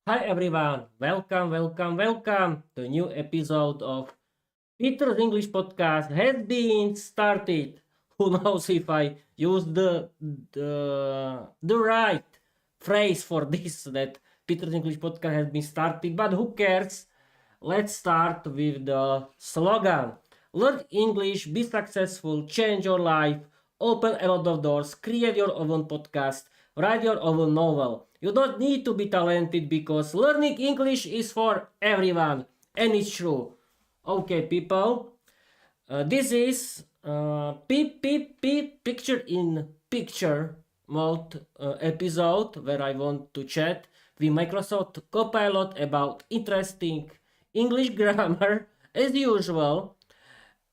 Hi everyone, welcome to a new episode of Peter's English podcast has been started. Who knows if I use the right phrase for this that Peter's English podcast has been started, but who cares? Let's start with the slogan. Learn English, be successful, change your life, open a lot of doors, create your own podcast, write your own novel. You don't need to be talented because learning English is for everyone. And it's true. Okay, people. This is picture in picture mode episode where I want to chat with Microsoft Copilot about interesting English grammar as usual.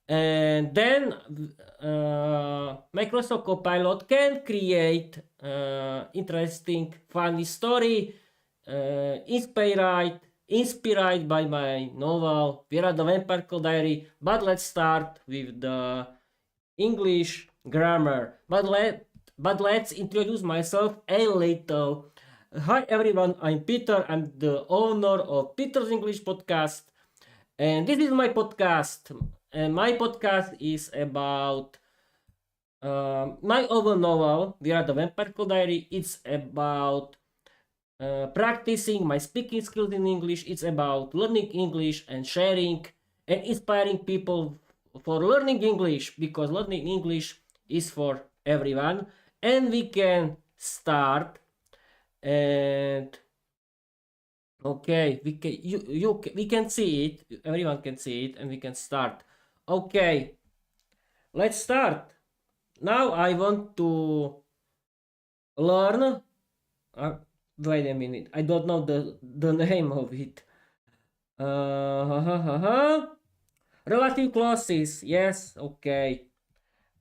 And then Microsoft Copilot can create interesting, funny story inspired by my novel Viera the Vampire Diary. But let's start with the English grammar. But let's introduce myself a little. Hi everyone, I'm Peter. I'm the owner of Peter's English Podcast, and this is my podcast. And my podcast is about my own novel, We Are the Vampire Diary. It's about practicing my speaking skills in English. It's about learning English and sharing and inspiring people for learning English, because learning English is for everyone. And we can start. And okay, we can see it. Everyone can see it, and we can start. Okay, let's start. Now I want to learn. Wait a minute. I don't know the name of it. Relative clauses. Yes. Okay.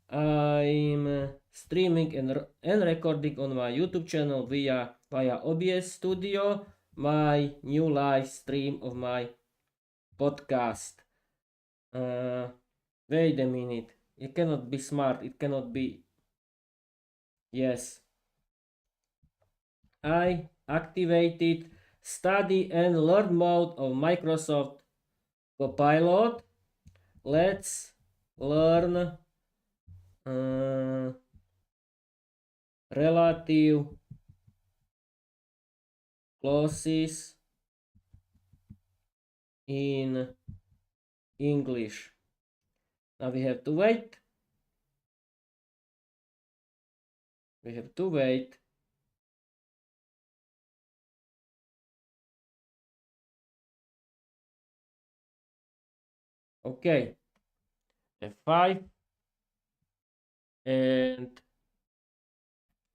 I'm streaming and recording on my YouTube channel via OBS Studio. My new live stream of my podcast. Wait a minute. It cannot be smart. It cannot be. Yes. I activated study and learn mode of Microsoft Copilot. Let's learn relative clauses in English. Now we have to wait. Okay. F5. And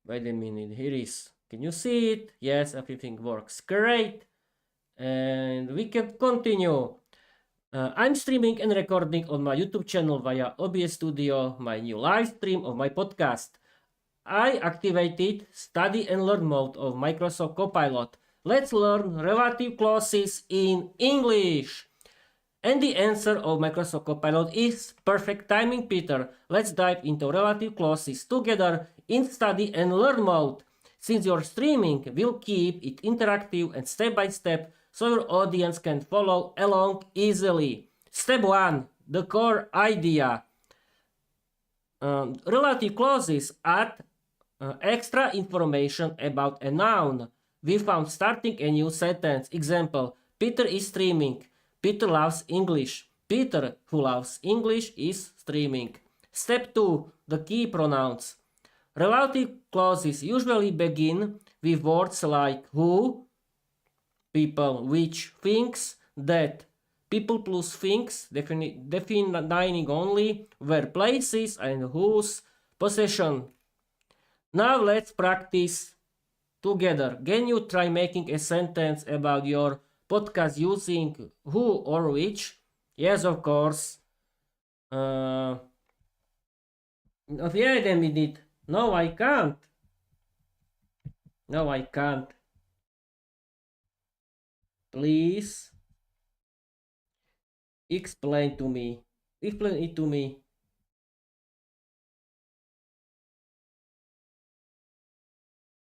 wait a minute. Here is. Can you see it? Yes, everything works great. And we can continue. I'm streaming and recording on my YouTube channel via OBS Studio, my new live stream of my podcast. I activated study and learn mode of Microsoft Copilot. Let's learn relative clauses in English. And the answer of Microsoft Copilot is perfect timing, Peter. Let's dive into relative clauses together in study and learn mode. Since your streaming will keep it interactive and step by step, so your audience can follow along easily. Step 1. The core idea. Relative clauses add extra information about a noun. We found starting a new sentence. Example, Peter is streaming. Peter loves English. Peter, who loves English, is streaming. Step 2. The key pronouns. Relative clauses usually begin with words like who, people, which, things, that. People plus things, defining only where, places, and whose, possession. Now let's practice together. Can you try making a sentence about your podcast using who or which? Yes, of course. Wait a minute. No, I can't. Please explain it to me.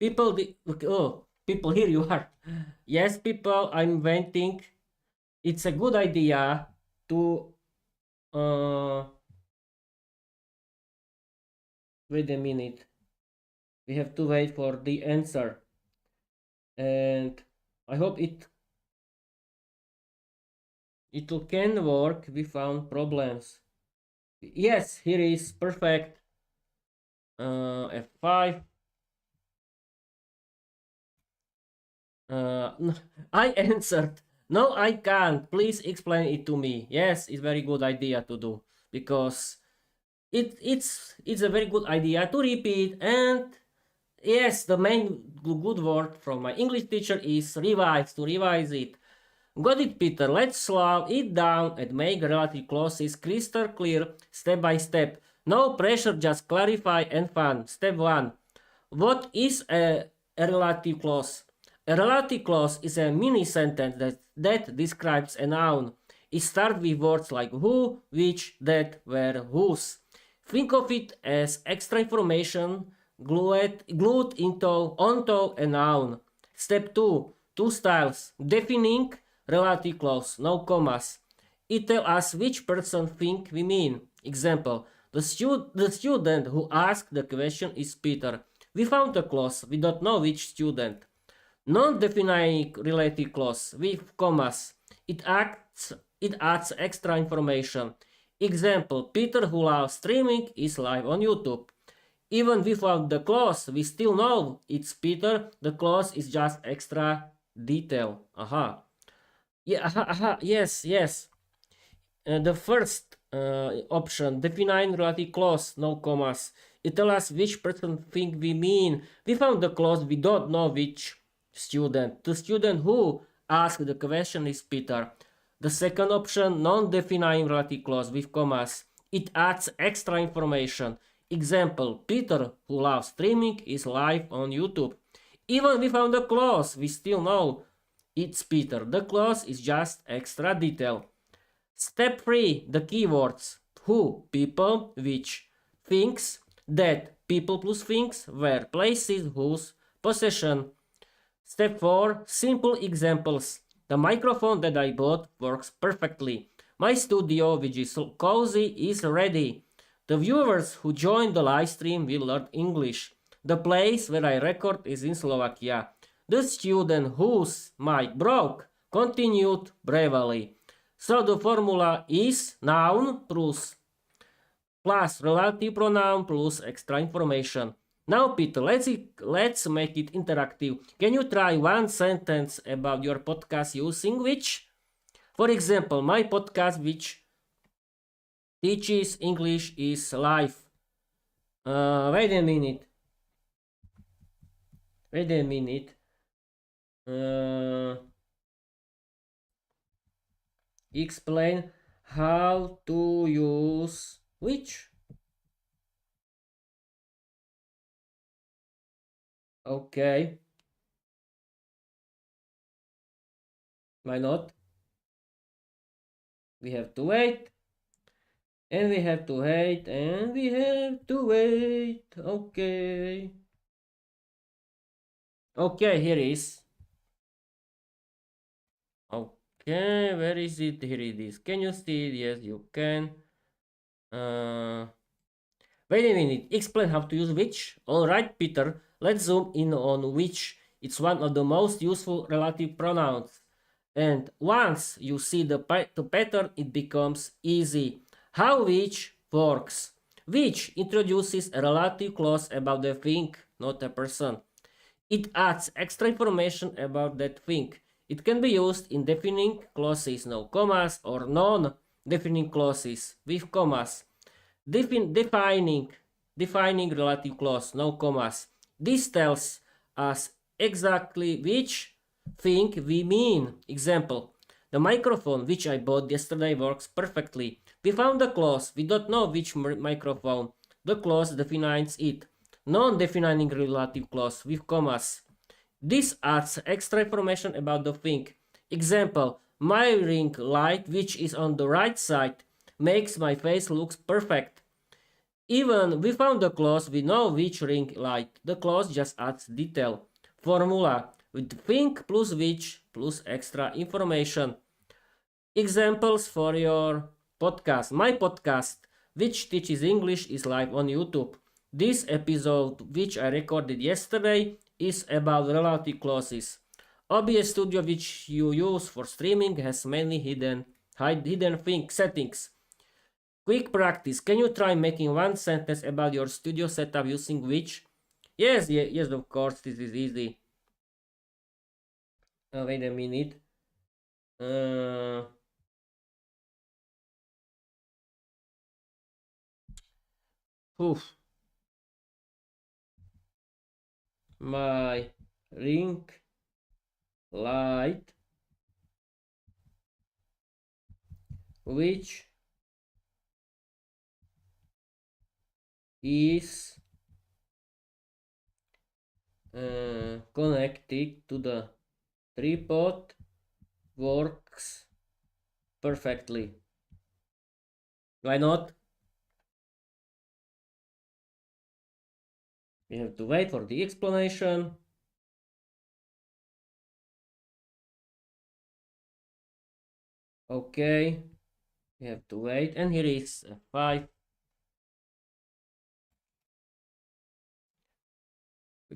People people, here you are. Yes, people, I'm venting. It's a good idea to wait a minute. We have to wait for the answer. And I hope it can work. We found problems. Yes, here is perfect. F5. I answered. No, I can't. Please explain it to me. Yes, it's very good idea to do because it's a very good idea to repeat. And yes, the main good word from my English teacher is revise, to revise it. Got it, Peter. Let's slow it down and make relative clauses crystal clear step by step. No pressure, just clarify and fun. Step 1. What is a relative clause? A relative clause is a mini sentence that describes a noun. It starts with words like who, which, that, where, whose. Think of it as extra information glued onto a noun. Step 2. Two styles. Defining relative clause, no commas. It tells us which person think we mean. Example, the student who asked the question is Peter. We found a clause, we don't know which student. Non-defining relative clause with commas. It adds extra information. Example, Peter who loves streaming is live on YouTube. Even without the clause, we still know it's Peter. The clause is just extra detail. Aha. Yeah, yes. The first option, define relative clause, no commas. It tells us which person think we mean. We found the clause, we don't know which student. The student who asked the question is Peter. The second option, non-defining relative clause with commas. It adds extra information. Example, Peter who loves streaming is live on YouTube. Even we found the clause, we still know it's Peter. The clause is just extra detail. Step 3, the keywords. Who, people, which, things, that, people plus things, where, places, whose, possession. Step 4, simple examples. The microphone that I bought works perfectly. My studio, which is so cozy, is ready. The viewers who join the live stream will learn English. The place where I record is in Slovakia. The student whose mic broke continued bravely. So the formula is noun plus relative pronoun plus extra information. Now, Peter, let's make it interactive. Can you try one sentence about your podcast using which? For example, my podcast which teaches English is live. Wait a minute. Explain how to use which? Okay. Why not? We have to wait. And we have to wait. And we have to wait. Okay. Okay, here is. Okay, where is it? Here it is. Can you see it? Yes, you can. Wait a minute. Explain how to use which. Alright, Peter. Let's zoom in on which. It's one of the most useful relative pronouns. And once you see the pattern, it becomes easy. How which works. Which introduces a relative clause about the thing, not a person. It adds extra information about that thing. It can be used in defining clauses, no commas, or non-defining clauses with commas. Defining relative clause, no commas. This tells us exactly which thing we mean. Example, the microphone which I bought yesterday works perfectly. We found the clause, we don't know which microphone. The clause defines it. Non-defining relative clause with commas. This adds extra information about the thing. Example, my ring light, which is on the right side, makes my face look perfect. Even we found the clause, we know which ring light. The clause just adds detail. Formula. with think plus which plus extra information. Examples for your podcast. My podcast, which teaches English, is live on YouTube. This episode, which I recorded yesterday, is about relative clauses. OBS Studio, which you use for streaming, has many hidden settings. Quick practice. Can you try making one sentence about your studio setup using which? Yes, of course, this is easy. Wait a minute. Oof. My ring light, which is connected to the tripod, works perfectly. Why not? We have to wait for the explanation. Okay, we have to wait, and here is 5.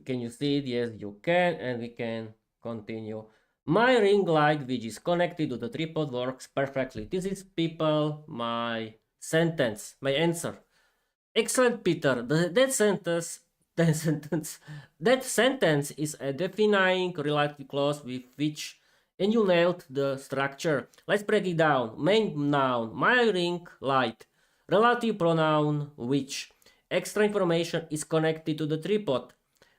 Can you see it? Yes, you can, and we can continue. My ring light, which is connected to the tripod, works perfectly. This is, people, my sentence, my answer. Excellent, Peter. That sentence is a defining relative clause with which, and you nailed the structure. Let's break it down. Main noun, my ring light. Relative pronoun, which. Extra information is connected to the tripod.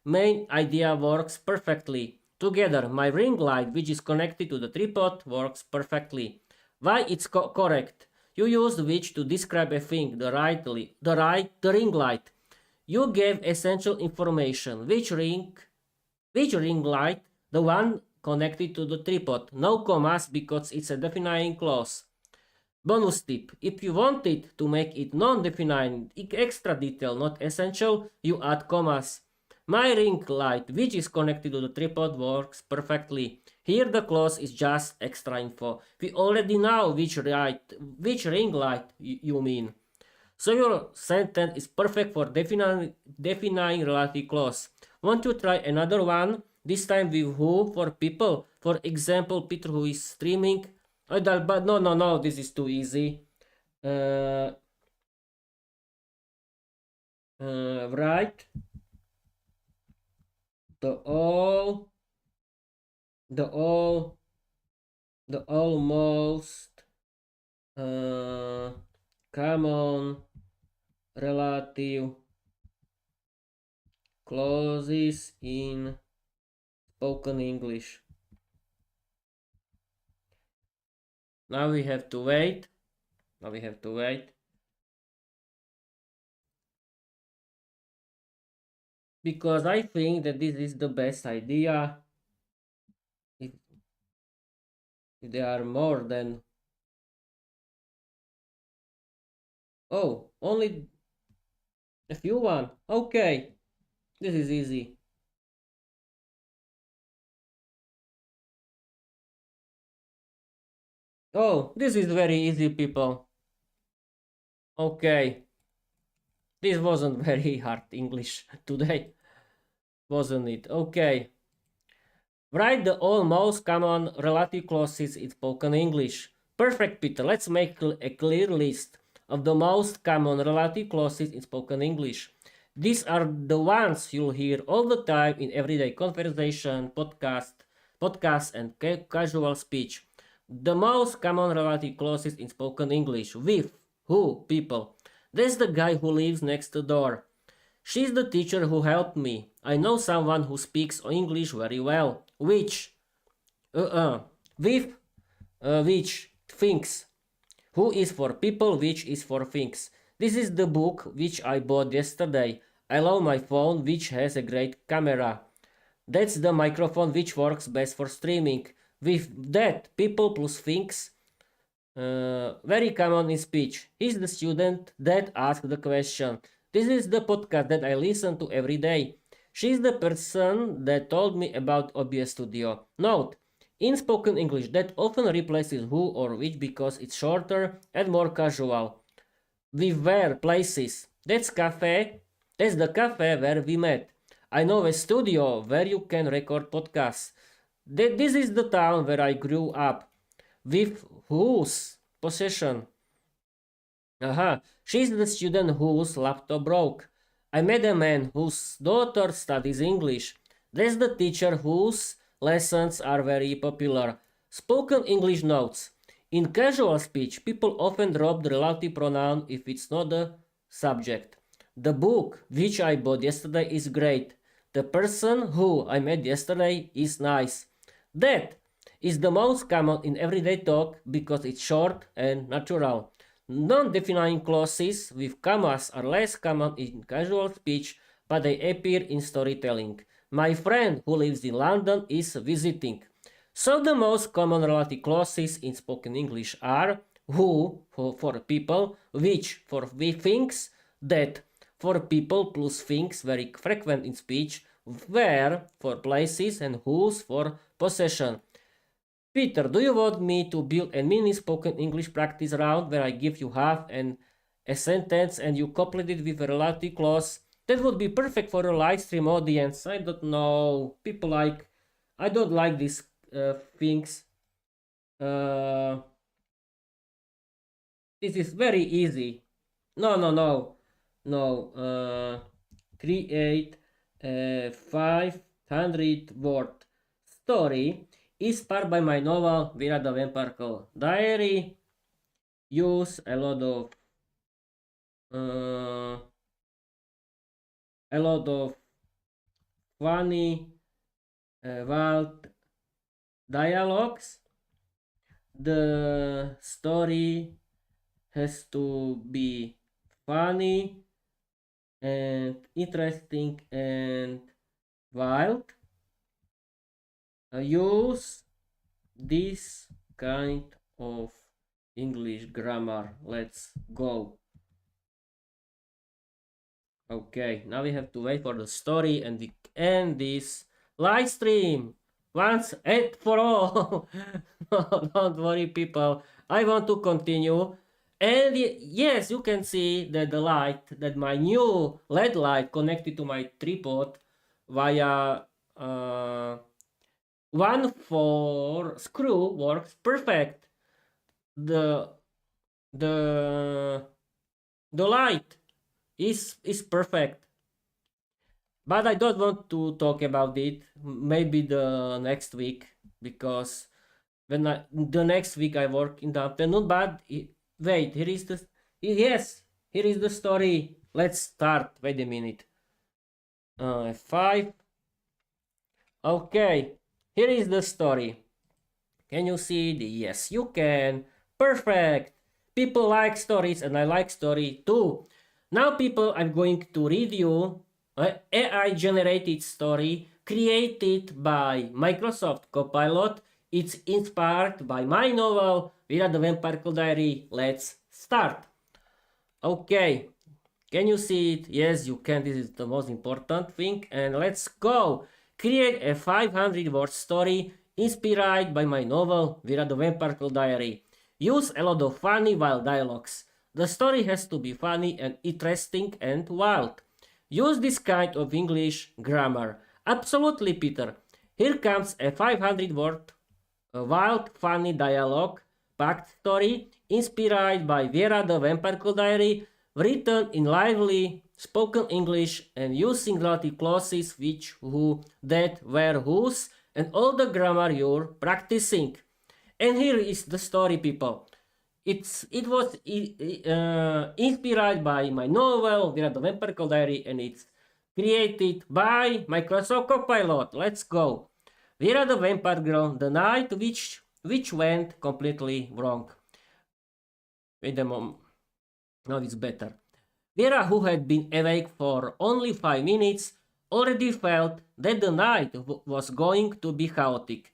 Main idea works perfectly. Together, my ring light, which is connected to the tripod, works perfectly. Why it's correct? You used which to describe a thing, the ring light. You gave essential information. Which ring light? The one connected to the tripod. No commas because it's a defining clause. Bonus tip: if you wanted to make it non-defining, extra detail, not essential, you add commas. My ring light, which is connected to the tripod, works perfectly. Here the clause is just extra info. We already know which ring light you mean. So your sentence is perfect for defining relative clause. Want to try another one? This time with who for people? For example, Peter who is streaming. But no, this is too easy. Right. The almost common relative clauses in spoken English. Now we have to wait. Because I think that this is the best idea. If there are more than... Oh, only a few one. Okay, this is easy. Oh, this is very easy, people. Okay. This wasn't very hard English today, wasn't it? Okay. Write the almost common relative clauses in spoken English. Perfect, Peter. Let's make a clear list of the most common relative clauses in spoken English. These are the ones you'll hear all the time in everyday conversation, podcasts, and casual speech. The most common relative clauses in spoken English: with, who, people. There's the guy who lives next door. She's the teacher who helped me. I know someone who speaks English very well. Which? With, which, things. Who is for people, which is for things. This is the book which I bought yesterday. I love my phone, which has a great camera. That's the microphone which works best for streaming. With that, people plus things, very common in speech. He's the student that asked the question. This is the podcast that I listen to every day. She's the person that told me about OBS Studio. Note, in spoken English, that often replaces who or which because it's shorter and more casual. We were places. That's cafe. That's the cafe where we met. I know a studio where you can record podcasts. This is the town where I grew up. With whose possession? Aha, she's the student whose laptop broke. I met a man whose daughter studies English. There's the teacher whose lessons are very popular. Spoken English notes. In casual speech, people often drop the relative pronoun if it's not the subject. The book which I bought yesterday is great. The person who I met yesterday is nice. That is the most common in everyday talk because it's short and natural. Non-defining clauses with commas are less common in casual speech, but they appear in storytelling. My friend who lives in London is visiting. So the most common relative clauses in spoken English are who for people, which for things, that for people plus things very frequent in speech, where for places, and whose for possession. Peter, do you want me to build a mini spoken English practice round where I give you half and a sentence and you complete it with a relative clause? That would be perfect for a live stream audience. I don't know. I don't like these things. This is very easy. No. Create a 500 word story inspired by my novel Viera the Vampire Diary. Use a lot of funny wild dialogues. The story has to be funny and interesting and wild. Use this kind of English grammar. Let's go. Okay, now we have to wait for the story and we end this live stream once and for all. Don't worry, people. I want to continue. And yes, you can see that the light, that my new LED light connected to my tripod via 1/4 screw works perfect. The light is perfect. But I don't want to talk about it. Maybe the next week, because the next week I work in the afternoon. But wait, here is the story. Let's start. Wait a minute. 5. Okay, here is the story. Can you see the yes? You can. Perfect. People like stories, and I like story too. Now, people, I'm going to read you AI-generated story created by Microsoft Copilot. It's inspired by my novel, Viera the Vampire Diary. Let's start. Okay, can you see it? Yes, you can. This is the most important thing. And let's go. Create a 500-word story inspired by my novel, Viera the Vampire Diary. Use a lot of funny wild dialogues. The story has to be funny and interesting and wild. Use this kind of English grammar. Absolutely, Peter. Here comes a 500-word wild, funny dialogue-packed story inspired by Viera the Vampire Diary, written in lively spoken English and using relative clauses which, who, that, where, whose, and all the grammar you're practicing. And here is the story, people. It was inspired by my novel, Viera the Vampire Diary, and it's created by Microsoft Copilot. Let's go. Viera the Vampire Girl, the night which went completely wrong. Wait a moment. Now it's better. Viera, who had been awake for only 5 minutes, already felt that the night was going to be chaotic.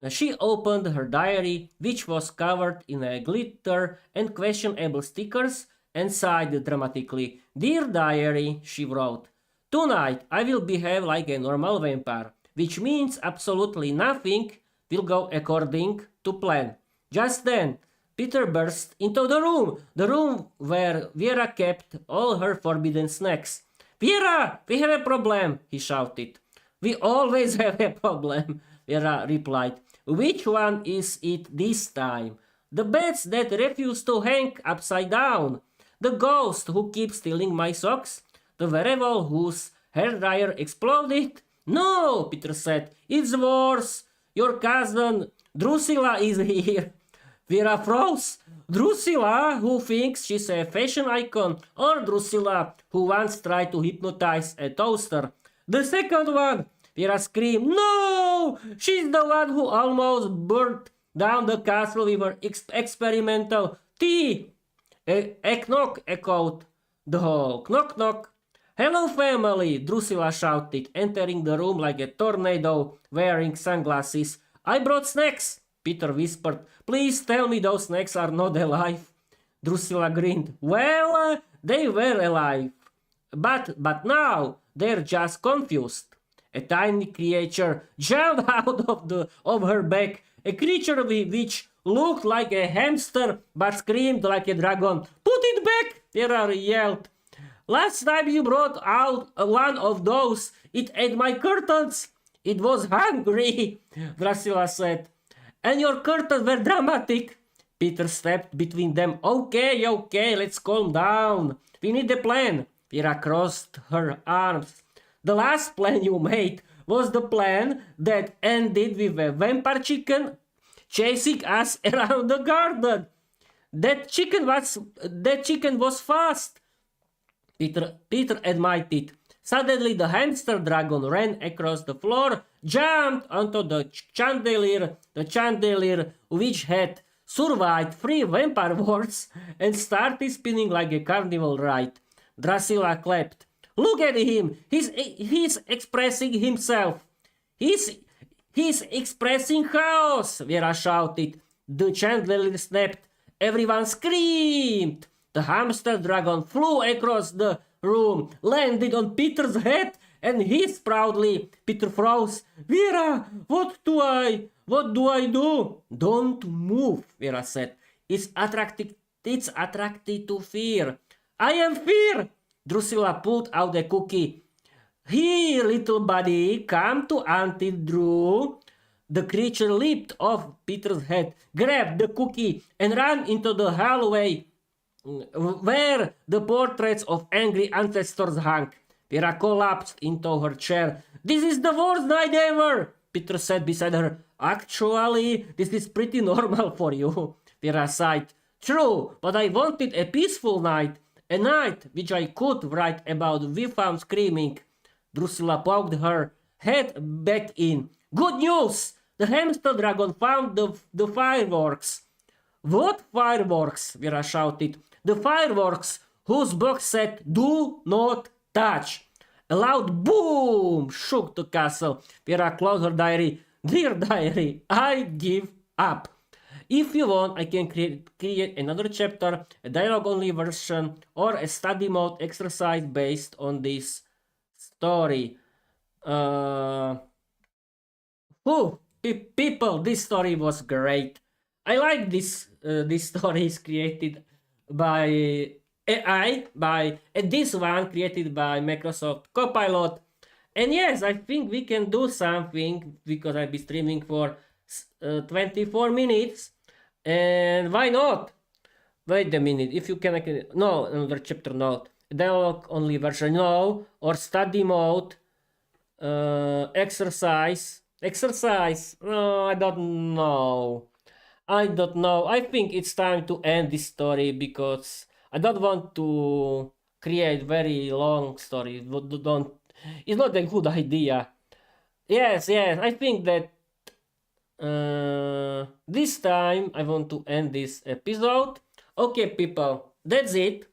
She opened her diary, which was covered in a glitter and questionable stickers, and sighed dramatically. "Dear diary," she wrote, Tonight I will behave like a normal vampire, which means absolutely nothing will go according to plan. Just then, Peter burst into the room where Viera kept all her forbidden snacks. Viera, we have a problem, he shouted. We always have a problem, Viera replied. Which one is it this time? The beds that refuse to hang upside down. The ghost who keeps stealing my socks? The werewolf whose hairdryer exploded? No, Peter said. It's worse. Your cousin Drusilla is here. Vera froze. Drusilla, who thinks she's a fashion icon, or Drusilla, who once tried to hypnotize a toaster? The second one. Vera screamed. No! She's the one who almost burnt down the castle with her experimental tea. A knock echoed the hall. Knock, knock. Hello, family, Drusilla shouted, entering the room like a tornado, wearing sunglasses. I brought snacks, Peter whispered. Please tell me those snacks are not alive. Drusilla grinned. Well, they were alive. But now they're just confused. A tiny creature jumped out of her back, a creature which looked like a hamster but screamed like a dragon. Put it back, Viera yelled. Last time you brought out one of those, it ate my curtains. It was hungry, Drusilla said. And your curtains were dramatic. Peter stepped between them. Okay, let's calm down. We need a plan. Viera crossed her arms. The last plan you made was the plan that ended with a vampire chicken chasing us around the garden. That chicken was fast. Peter admitted. Suddenly the hamster dragon ran across the floor, jumped onto the chandelier which had survived 3 vampire wars, and started spinning like a carnival ride. Drusilla clapped. Look at him! He's expressing himself. He's expressing chaos, Viera shouted. The chandelier snapped. Everyone screamed. The hamster dragon flew across the room, landed on Peter's head, and hissed proudly. Peter froze. Viera, what do I do? Don't move, Viera said. It's attracted to fear. I am fear. Drusilla pulled out a cookie. Here, little buddy, come to Auntie Drew. The creature leaped off Peter's head, grabbed the cookie, and ran into the hallway where the portraits of angry ancestors hung. Viera collapsed into her chair. This is the worst night ever, Peter said beside her. Actually, this is pretty normal for you, Viera sighed. True, but I wanted a peaceful night. A night which I could write about without screaming. Drusilla poked her head back in. Good news! The hamster dragon found the fireworks. What fireworks? Viera shouted. The fireworks whose box said, do not touch. A loud boom shook the castle. Viera closed her diary. Dear diary, I give up. If you want, I can create another chapter, a dialogue-only version, or a study mode exercise based on this story. People, this story was great. I like this story is created by AI, and this one created by Microsoft Copilot. And yes, I think we can do something because I'll be streaming for 24 minutes. And why not? Wait a minute, if you can, no, another chapter, no. Dialogue only version, no. Or study mode, exercise, no, I don't know. I think it's time to end this story because I don't want to create very long story. It's not a good idea. Yes, I think that this time I want to end this episode. Okay, people, that's it.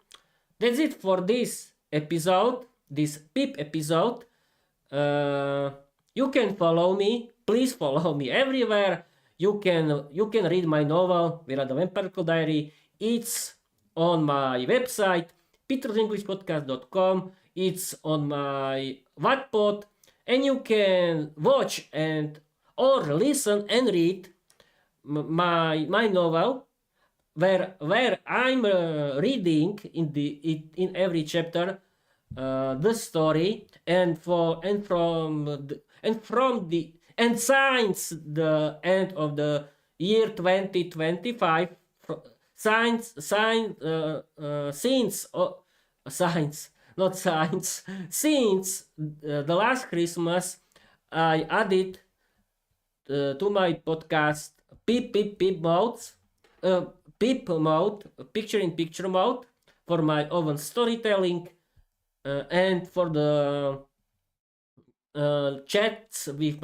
That's it for this episode, this PIP episode. You can follow me. Please follow me everywhere. You can read my novel, Viera the Vampire Diary. It's on my website, petersenglishpodcast.com. It's on my Wattpad, and you can watch and or listen and read my novel, where I'm reading in every chapter the story, and since the end of the year 2025, science science since science not science since the last Christmas, I added to my podcast peep modes, peep mode, picture in picture mode, for my own storytelling, and for the chats with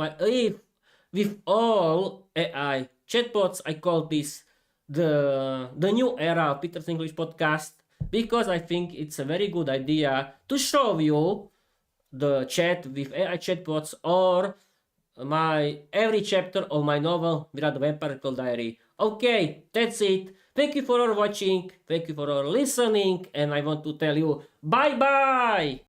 all AI chatbots. I call this the new era of Peter's English podcast, because I think it's a very good idea to show you the chat with AI chatbots, or my every chapter of my novel Viera the Vampire Diary. Okay, that's it. Thank you for watching. Thank you for listening, and I want to tell you bye bye.